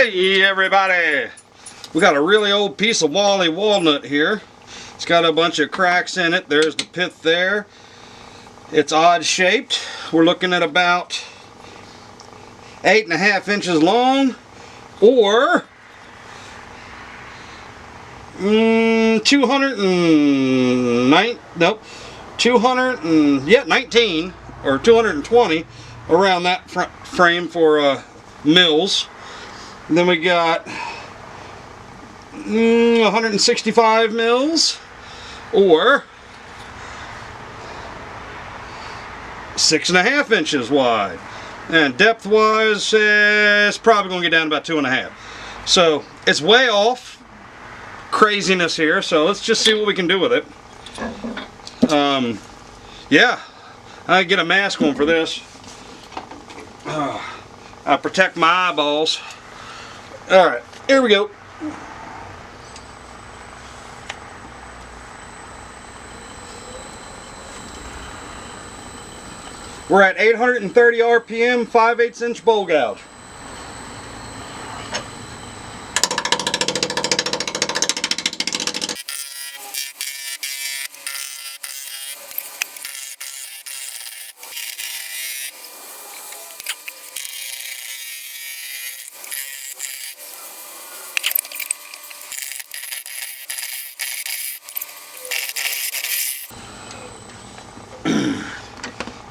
Hey everybody! We got a really old piece of walnut here. It's got a bunch of cracks in it. There's the pith there. It's odd shaped. We're looking at about 8.5 inches long, or 19 or 220 around that frame for mills. And then we got 165 mils, or 6.5 inches wide. And depth wise, it's probably going to get down to about 2.5. So it's way off craziness here. So let's just see what we can do with it. Yeah, I get a mask on for this. I protect my eyeballs. Alright, here we go. We're at 830 RPM, 5/8 inch bowl gouge.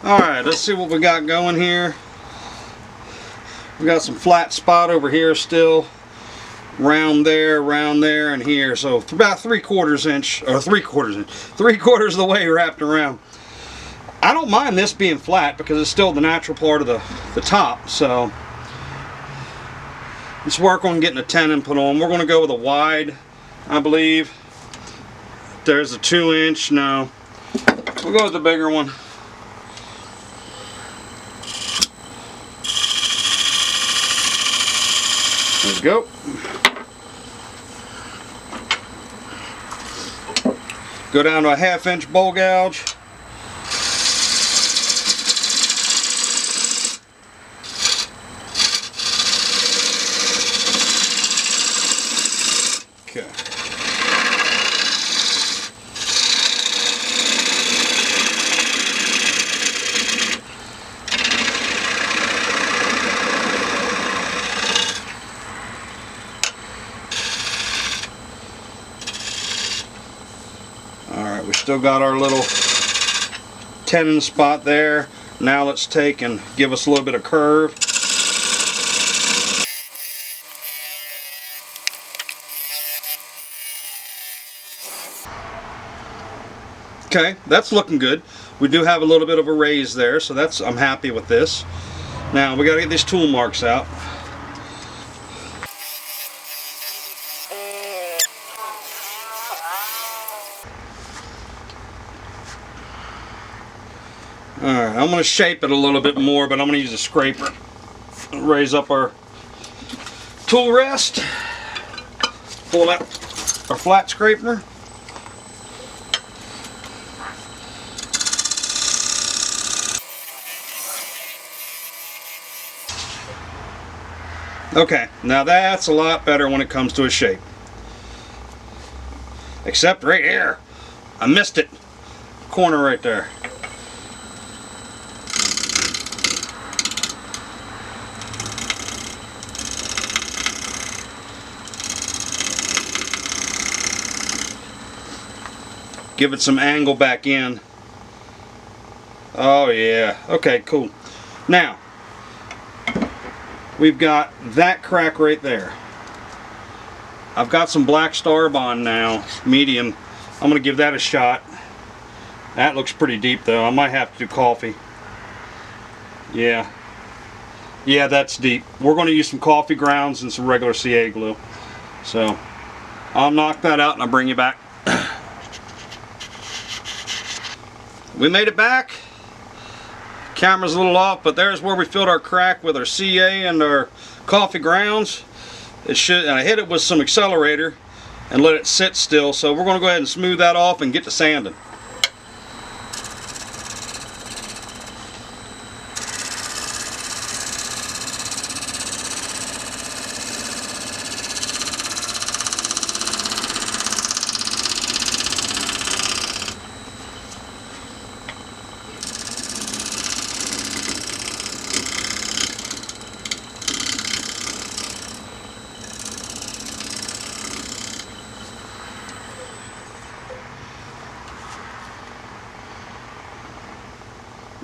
Alright, let's see what we got going here. We got some flat spot over here still. Round there, and here. So about 3/4 inch, or 3/4 inch. 3/4 of the way wrapped around. I don't mind this being flat because it's still the natural part of the top. So let's work on getting a tenon put on. We're going to go with a wide, I believe. There's a 2-inch. No. We'll go with the bigger one. There we go. Go down to a 1/2 inch bowl gouge. Okay. Alright, we still got our little tenon spot there. Now let's take and give us a little bit of curve. Okay, that's looking good. We do have a little bit of a raise there, so I'm happy with this. Now we got to get these tool marks out. Alright, I'm going to shape it a little bit more, but I'm going to use a scraper. Raise up our tool rest. Pull out our flat scraper. Okay, now that's a lot better when it comes to a shape. Except right here. I missed it. Corner right there. Give it some angle back in. Oh yeah. Okay, cool. Now, we've got that crack right there. I've got some black Star Bond now, medium. I'm going to give that a shot. That looks pretty deep though. I might have to do coffee. Yeah. Yeah, that's deep. We're going to use some coffee grounds and some regular CA glue. So, I'll knock that out and I'll bring you back. We made it back. Camera's a little off, but there's where we filled our crack with our CA and our coffee grounds. And I hit it with some accelerator and let it sit still. So we're going to go ahead and smooth that off and get to sanding.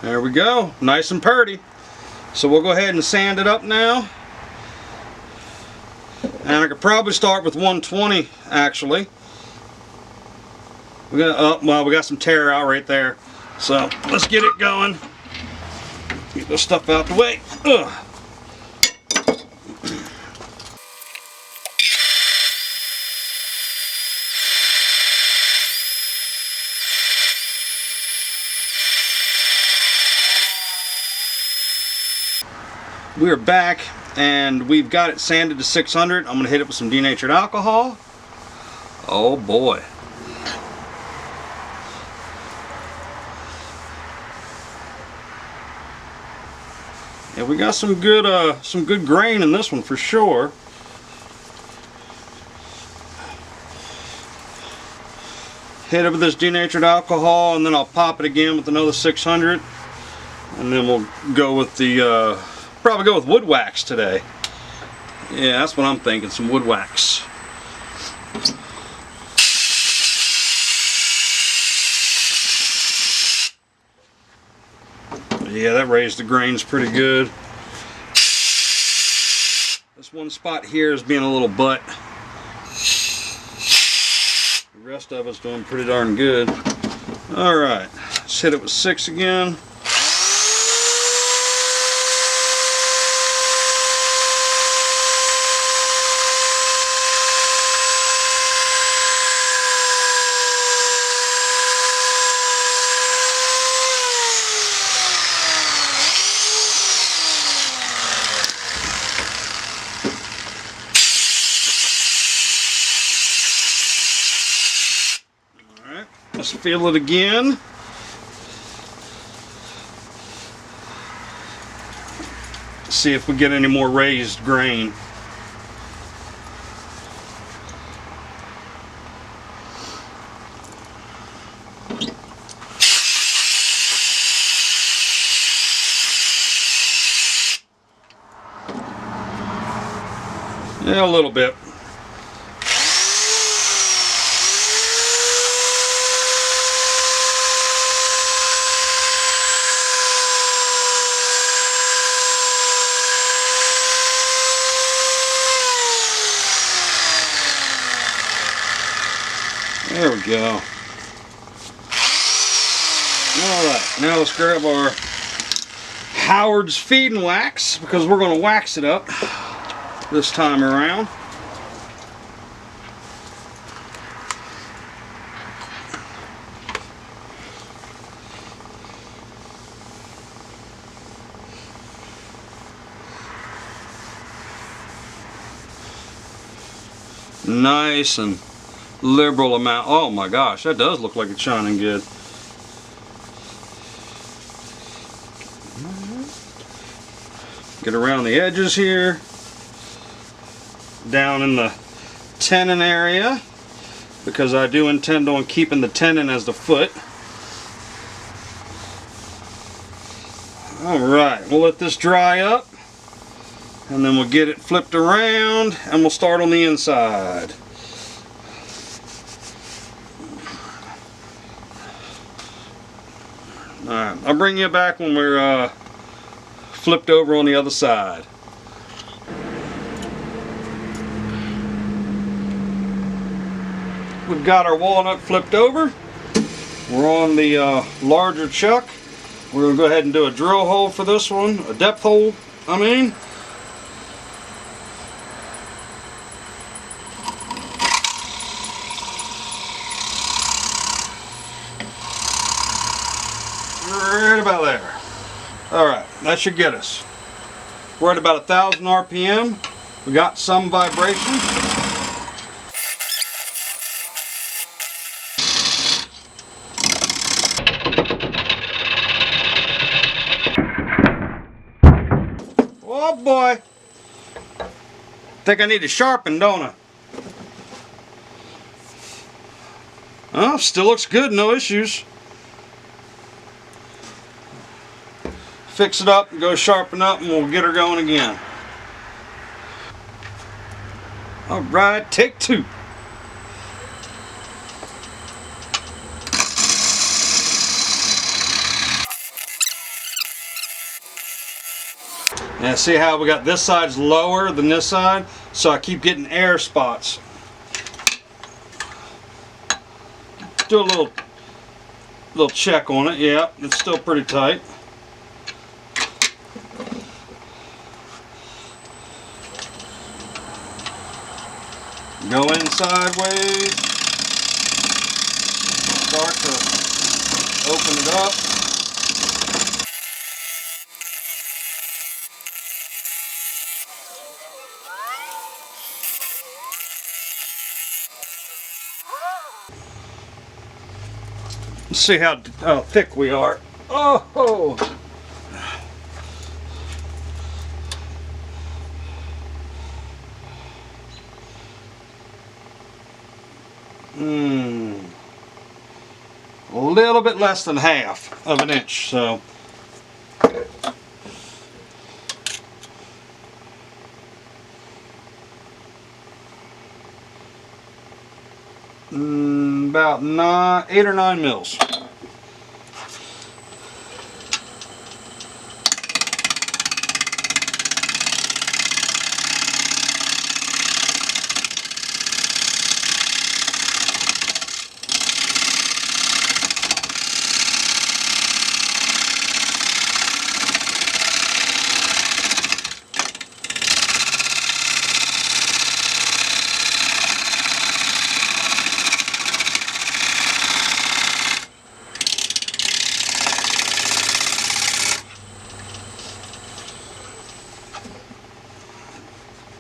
There we go, nice and purty. So we'll go ahead and sand it up now. And I could probably start with 120 actually. We got some tear out right there. So let's get it going. Get this stuff out the way. Ugh. We're back and we've got it sanded to 600. I'm going to hit it with some denatured alcohol. Oh boy. Yeah, we got some good grain in this one for sure. Hit it with this denatured alcohol and then I'll pop it again with another 600. And then we'll go with the probably go with wood wax today. Yeah, that's what I'm thinking, some wood wax. Yeah, that raised the grains pretty good. This one spot here is being a little butt. The rest of it's doing pretty darn good. Alright, let's hit it with 6 again. Let's feel it again. See if we get any more raised grain. Yeah, a little bit. There we go. Alright, now let's grab our Howard's Feed and Wax because we're going to wax it up this time around. Nice and liberal amount. Oh my gosh, that does look like it's shining good. Get around the edges here, down in the tenon area, because I do intend on keeping the tenon as the foot. Alright, we'll let this dry up and then we'll get it flipped around and we'll start on the inside. Alright, I'll bring you back when we're flipped over on the other side. We've got our walnut flipped over. We're on the larger chuck. We're going to go ahead and do a drill hole for this one, a depth hole, I mean. Right about there. Alright, that should get us. We're at about 1,000 RPM. We got some vibration. Oh boy. Think I need to sharpen, don't I? Oh, still looks good, no issues. Fix it up and go sharpen up and we'll get her going again. Alright, take 2. And see how we got this side's lower than this side? So I keep getting air spots. Do a little check on it. Yeah, it's still pretty tight. Go in sideways. Start to open it up. Let's see how thick we are. Oh! A little bit less than half of an inch, so. About 8 or 9 mils.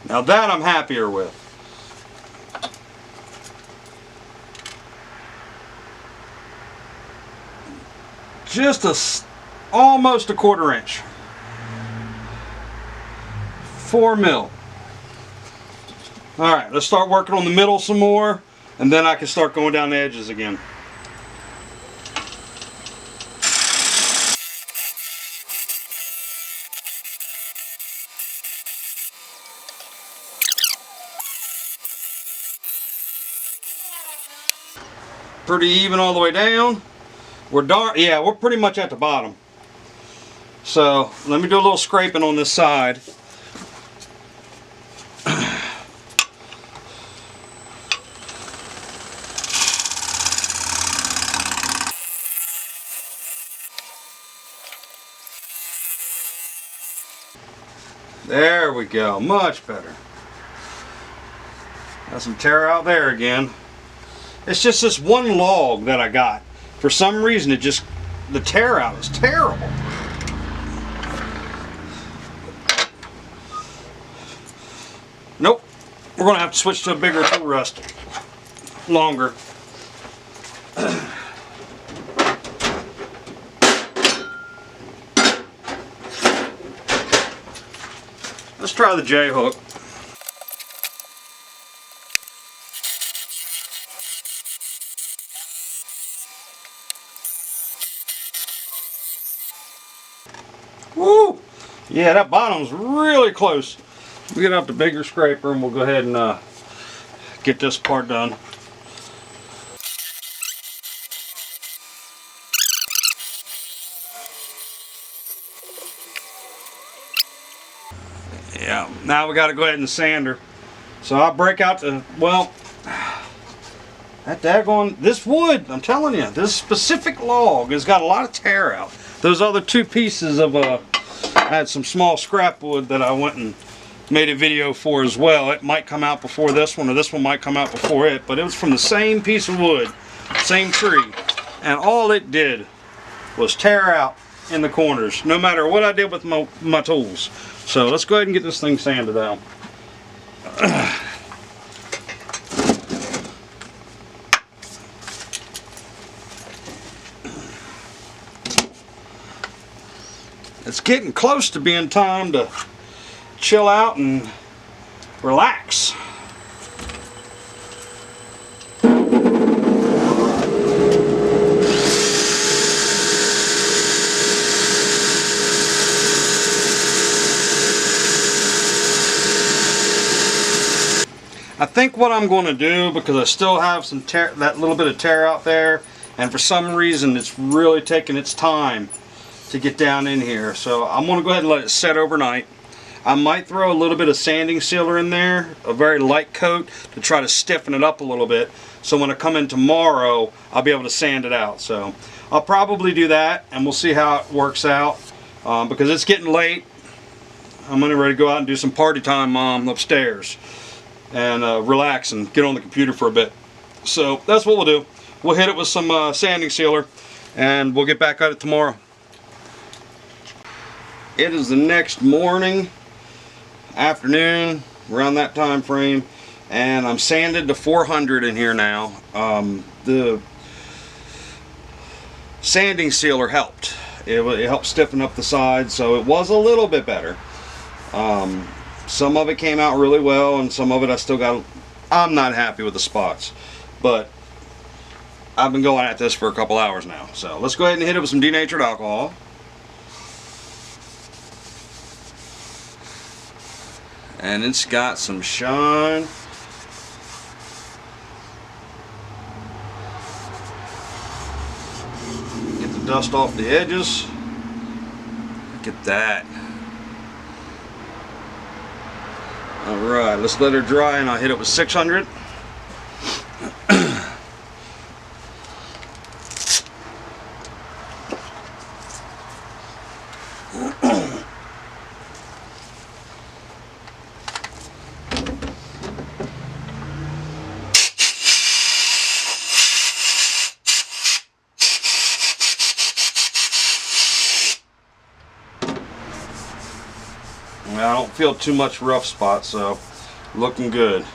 Now that I'm happier with. Just almost a 1/4 inch. 4 mil. Alright, let's start working on the middle some more, and then I can start going down the edges again. Pretty even all the way down. Yeah, we're pretty much at the bottom. So let me do a little scraping on this side. There we go, much better. Got some tear out there again. It's just this one log that I got. For some reason, the tear out is terrible. Nope. We're going to have to switch to a bigger tool rest. Longer. Let's try the J-hook. Woo! Yeah, that bottom's really close. We'll get out the bigger scraper and we'll go ahead and get this part done. Yeah, now we got to go ahead and sand her. So I'll break out well, that daggone, this wood, I'm telling you, this specific log has got a lot of tear out. Those other 2 pieces of, I had some small scrap wood that I went and made a video for as well. It might come out before this one, or this one might come out before it, but it was from the same piece of wood, same tree, and all it did was tear out in the corners, no matter what I did with my tools. So let's go ahead and get this thing sanded down. It's getting close to being time to chill out and relax. I think what I'm going to do, because I still have some that little bit of tear out there, and for some reason it's really taking its time to get down in here. So I'm going to go ahead and let it set overnight. I might throw a little bit of sanding sealer in there, a very light coat, to try to stiffen it up a little bit. So when I come in tomorrow, I'll be able to sand it out. So I'll probably do that, and we'll see how it works out. Because it's getting late. I'm gonna ready to go out and do some party time upstairs and relax and get on the computer for a bit. So that's what we'll do. We'll hit it with some sanding sealer, and we'll get back at it tomorrow. It is the next morning, afternoon, around that time frame, and I'm sanded to 400 in here now. The sanding sealer helped. It helped stiffen up the sides, so it was a little bit better. Some of it came out really well, and some of it I'm not happy with the spots, but I've been going at this for a couple hours now. So let's go ahead and hit it with some denatured alcohol. And it's got some shine. Get the dust off the edges. Look at that. Alright, let's let her dry, and I'll hit it with 600. I don't feel too much rough spots, so looking good.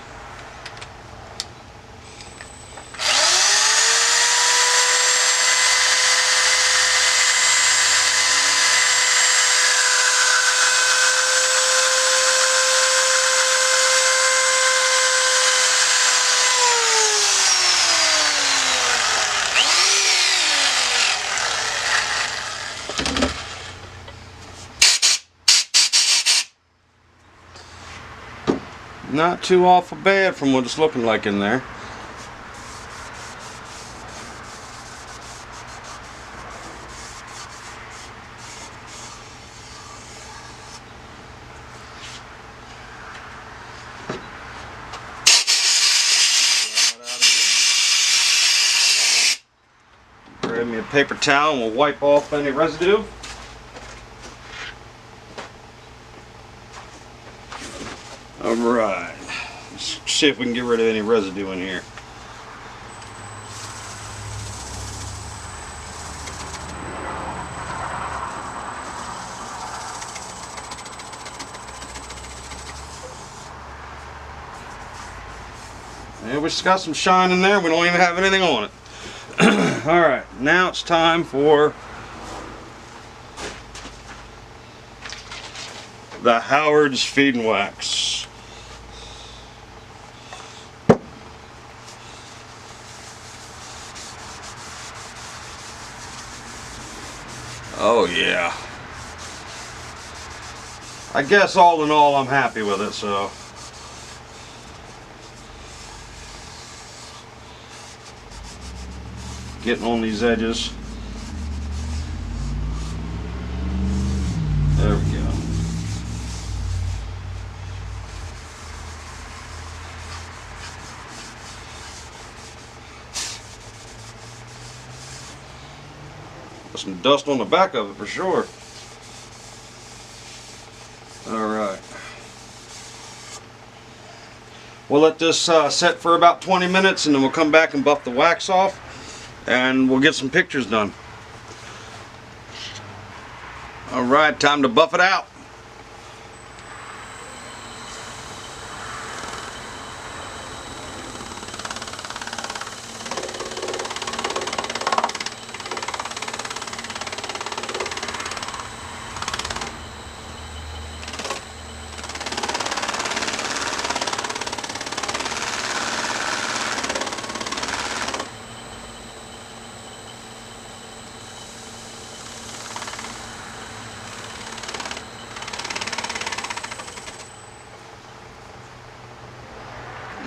Not too awful bad from what it's looking like in there. Grab me a paper towel and we'll wipe off any residue. Alright, let's see if we can get rid of any residue in here. And we just got some shine in there, we don't even have anything on it. Alright, now it's time for the Howard's Feed and Wax. Oh yeah. I guess all in all I'm happy with it, so. Getting on these edges. There we go. Some dust on the back of it for sure. Alright. We'll let this set for about 20 minutes, and then we'll come back and buff the wax off, and we'll get some pictures done. Alright, time to buff it out.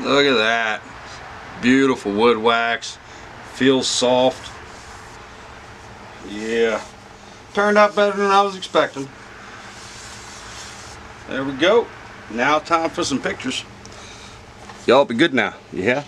Look at that. Beautiful wood wax. Feels soft. Yeah. turned out better than I was expecting. There we go. Now time for some pictures. Y'all be good now. Yeah?